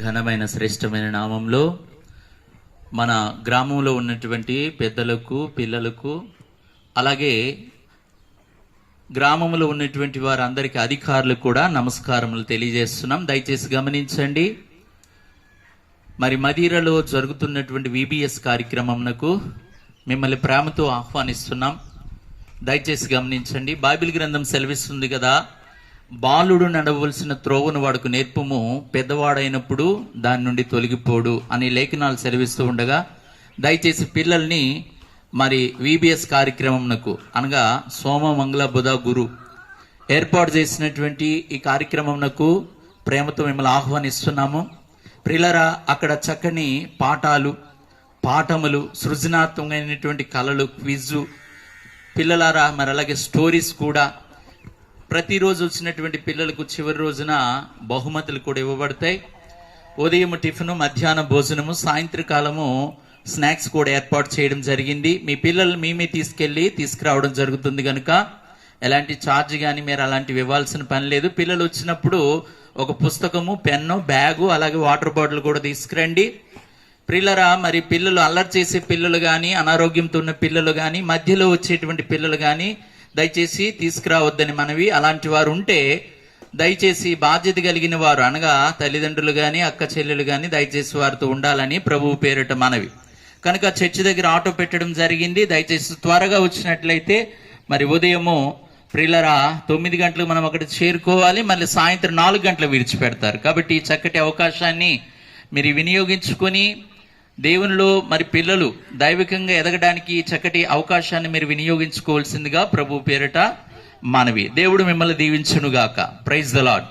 ఘనమైన శ్రేష్టమైన నామంలో మన గ్రామంలో ఉన్నటువంటి పెద్దలకు, పిల్లలకు, అలాగే గ్రామంలో ఉన్నటువంటి వారందరికీ అధికారులకు కూడా నమస్కారములు తెలియజేస్తున్నాం. దయచేసి గమనించండి. మరి మదీరలో జరుగుతున్నటువంటి VBS కార్యక్రమంకు మిమ్మల్ని ప్రేమతో ఆహ్వానిస్తున్నాం. దయచేసి గమనించండి. బైబిల్ గ్రంథం సెలవిస్తుంది కదా, బాలుడు నడవలసిన త్రోవను వాడుకు నేర్పుము, పెద్దవాడైనప్పుడు దాని నుండి తొలగిపోడు అని లేఖనాలు సెలవిస్తూ ఉండగా, దయచేసి పిల్లల్ని మరి VBS కార్యక్రమంకు అనగా సోమ, మంగళ, బుధ, గురు ఏర్పాటు చేసినటువంటి ఈ కార్యక్రమంకు ప్రేమతో మిమ్మల్ని ఆహ్వానిస్తున్నాము. ప్రియులారా, అక్కడ చక్కని పాఠములు, సృజనాత్మకమైనటువంటి కళలు, క్విజ్, పిల్లలారా మరి అలాగే స్టోరీస్ కూడా ప్రతిరోజు వచ్చినటువంటి పిల్లలకు చివరి రోజున బహుమతులు కూడా ఇవ్వబడతాయి. ఉదయం టిఫిను, మధ్యాహ్నం భోజనము, సాయంత్రకాలము స్నాక్స్ కూడా ఏర్పాటు చేయడం జరిగింది. మీ పిల్లలు మేమే తీసుకురావడం జరుగుతుంది కనుక ఎలాంటి ఛార్జ్ కానీ మీరు అలాంటివి ఇవ్వాల్సిన పని లేదు. పిల్లలు వచ్చినప్పుడు ఒక పుస్తకము, పెన్ను, బ్యాగు, అలాగే వాటర్ బాటిల్ కూడా తీసుకురండి. ప్రియులరా, మరి పిల్లలు అల్లరి చేసే పిల్లలు కానీ, అనారోగ్యంతో ఉన్న పిల్లలు కానీ, మధ్యలో వచ్చేటువంటి పిల్లలు కానీ దయచేసి తీసుకురావద్దని మనవి. అలాంటి వారు ఉంటే దయచేసి బాధ్యత కలిగిన వారు అనగా తల్లిదండ్రులు కానీ, అక్క చెల్లెలు కానీ దయచేసి వారితో ఉండాలని ప్రభువు పేరిట మనవి. కనుక చర్చి దగ్గర ఆటో పెట్టడం జరిగింది. దయచేసి త్వరగా వచ్చినట్లయితే మరి ఉదయము ప్రియులరా 9 గంటలకు మనం అక్కడ చేరుకోవాలి. మళ్ళీ సాయంత్రం 4 గంటలకు విడిచిపెడతారు. కాబట్టి ఈ చక్కటి అవకాశాన్ని మీరు వినియోగించుకొని దేవునిలో మరి పిల్లలు దైవికంగా ఎదగడానికి చక్కటి అవకాశాన్ని మీరు వినియోగించుకోవాల్సిందిగా ప్రభు పేరిట మనవి. దేవుడు మిమ్మల్ని దీవించునుగాక. Praise the lord.